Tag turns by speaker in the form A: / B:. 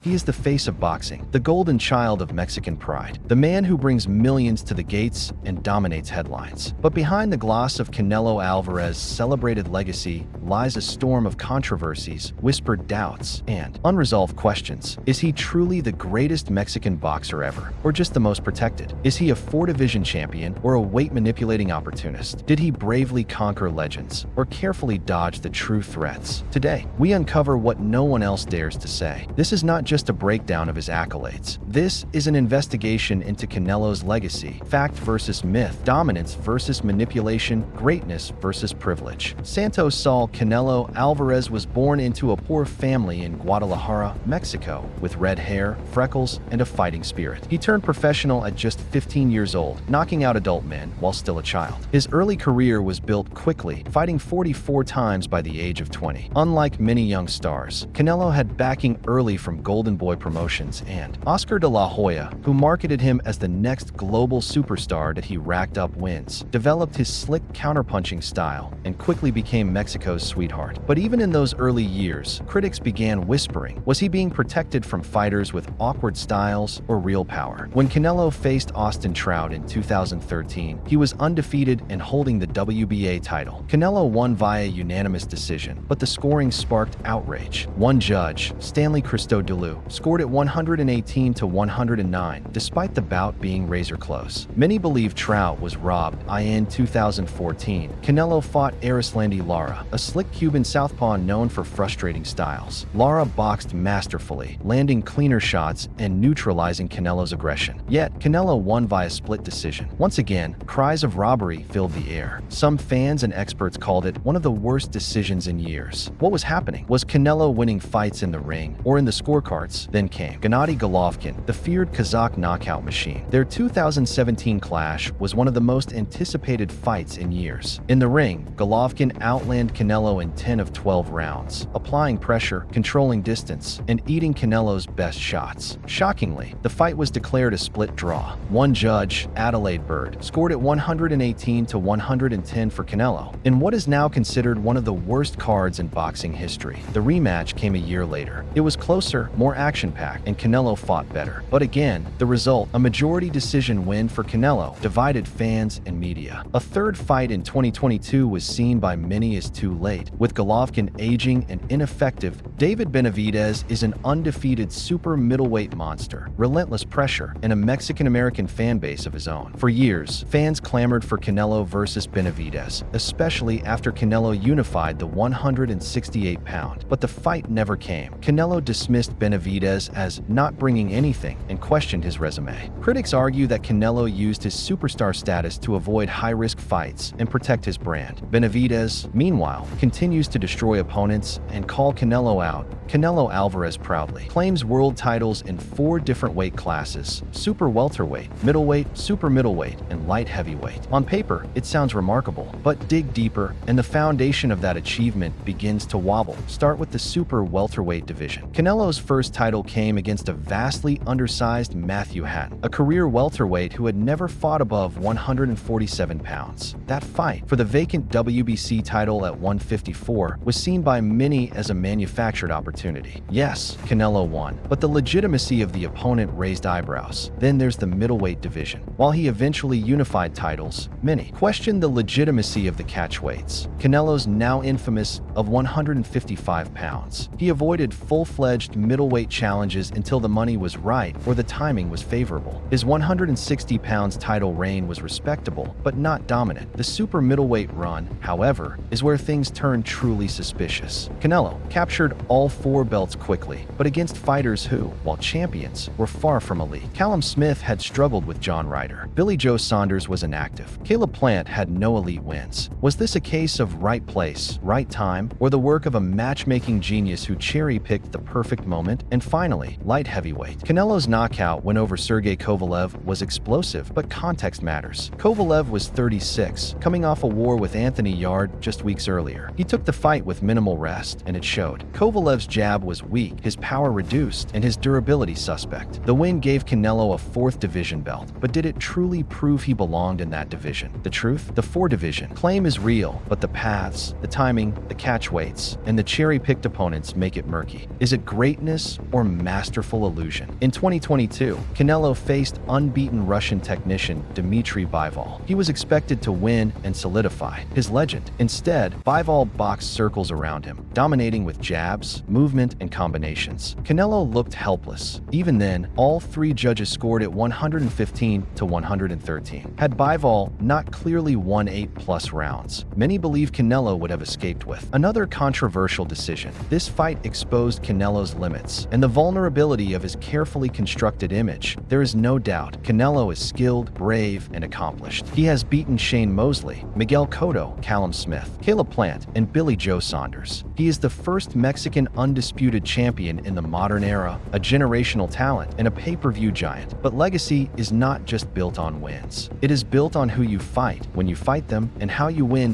A: He is the face of boxing, the golden child of Mexican pride, the man who brings millions to the gates and dominates headlines. But behind the gloss of Canelo Alvarez's celebrated legacy lies a storm of controversies, whispered doubts, and unresolved questions. Is he truly the greatest Mexican boxer ever, or just the most protected? Is he a four-division champion or a weight-manipulating opportunist? Did he bravely conquer legends, or carefully dodge the true threats? Today, we uncover what no one else dares to say. This is not just a breakdown of his accolades. This is an investigation into Canelo's legacy, fact versus myth, dominance versus manipulation, greatness versus privilege. Santos Saul Canelo Alvarez was born into a poor family in Guadalajara, Mexico, with red hair, freckles, and a fighting spirit. He turned professional at just 15 years old, knocking out adult men while still a child. His early career was built quickly, fighting 44 times by the age of 20. Unlike many young stars, Canelo had backing early from Golden Boy Promotions and Oscar de la Hoya, who marketed him as the next global superstar that he racked up wins, developed his slick counterpunching style, and quickly became Mexico's sweetheart. But even in those early years, critics began whispering, was he being protected from fighters with awkward styles or real power? When Canelo faced Austin Trout in 2013, he was undefeated and holding the WBA title. Canelo won via unanimous decision, but the scoring sparked outrage. One judge, Stanley Christodoulou, scored at 118 to 109, despite the bout being razor close. Many believe Trout was robbed. In 2014, Canelo fought Arislandi Lara, a slick Cuban southpaw known for frustrating styles. Lara boxed masterfully, landing cleaner shots and neutralizing Canelo's aggression. Yet, Canelo won via split decision. Once again, cries of robbery filled the air. Some fans and experts called it one of the worst decisions in years. What was happening? Was Canelo winning fights in the ring or in the scorecards? Then came Gennady Golovkin, the feared Kazakh knockout machine. Their 2017 clash was one of the most anticipated fights in years. In the ring, Golovkin outlanded Canelo in 10 of 12 rounds, applying pressure, controlling distance, and eating Canelo's best shots. Shockingly, the fight was declared a split draw. One judge, Adelaide Bird, scored at 118 to 110 for Canelo, in what is now considered one of the worst cards in boxing history. The rematch came a year later. It was closer, more action-packed, and Canelo fought better. But again, the result, a majority decision win for Canelo, divided fans and media. A third fight in 2022 was seen by many as too late. With Golovkin aging and ineffective, David Benavidez is an undefeated super middleweight monster, relentless pressure, and a Mexican-American fan base of his own. For years, fans clamored for Canelo versus Benavidez, especially after Canelo unified the 168-pound. But the fight never came. Canelo dismissed Benavidez as not bringing anything and questioned his resume. Critics argue that Canelo used his superstar status to avoid high-risk fights and protect his brand. Benavidez, meanwhile, continues to destroy opponents and call Canelo out. Canelo Alvarez proudly claims world titles in 4 different weight classes: super welterweight, middleweight, super middleweight, and light heavyweight. On paper, it sounds remarkable, but dig deeper, and the foundation of that achievement begins to wobble. Start with the super welterweight division. Canelo's first title came against a vastly undersized Matthew Hatton, a career welterweight who had never fought above 147 pounds. That fight for the vacant WBC title at 154 was seen by many as a manufactured opportunity. Yes, Canelo won, but the legitimacy of the opponent raised eyebrows. Then there's the middleweight division. While he eventually unified titles, many questioned the legitimacy of the catchweights. Canelo's now infamous of 155 pounds. He avoided full-fledged middleweight challenges until the money was right or the timing was favorable. His 160 pounds title reign was respectable, but not dominant. The super middleweight run, however, is where things turn truly suspicious. Canelo captured all 4 belts quickly, but against fighters who, while champions, were far from elite. Callum Smith had struggled with John Ryder. Billy Joe Saunders was inactive. Caleb Plant had no elite wins. Was this a case of right place, right time, or the work of a matchmaking genius who cherry-picked the perfect moment? And finally, light heavyweight. Canelo's knockout win over Sergey Kovalev was explosive, but context matters. Kovalev was 36, coming off a war with Anthony Yard just weeks earlier. He took the fight with minimal rest, and it showed. Kovalev's jab was weak, his power reduced, and his durability suspect. The win gave Canelo a 4th division belt, but did it truly prove he belonged in that division? The truth? The 4 division claim is real, but the paths, the timing, the catch weights, and the cherry-picked opponents make it murky. Is it greatness chance or masterful illusion. In 2022, Canelo faced unbeaten Russian technician Dmitry Bivol. He was expected to win and solidify his legend. Instead, Bivol boxed circles around him, dominating with jabs, movement, and combinations. Canelo looked helpless. Even then, all three judges scored at 115 to 113. Had Bivol not clearly won 8+ rounds, many believe Canelo would have escaped with. Another controversial decision. This fight exposed Canelo's limits and the vulnerability of his carefully constructed image. There is no doubt Canelo is skilled, brave, and accomplished. He has beaten Shane Mosley, Miguel Cotto, Callum Smith, Caleb Plant, and Billy Joe Saunders. He is the first Mexican undisputed champion in the modern era, a generational talent, and a pay-per-view giant. But legacy is not just built on wins. It is built on who you fight, when you fight them, and how you win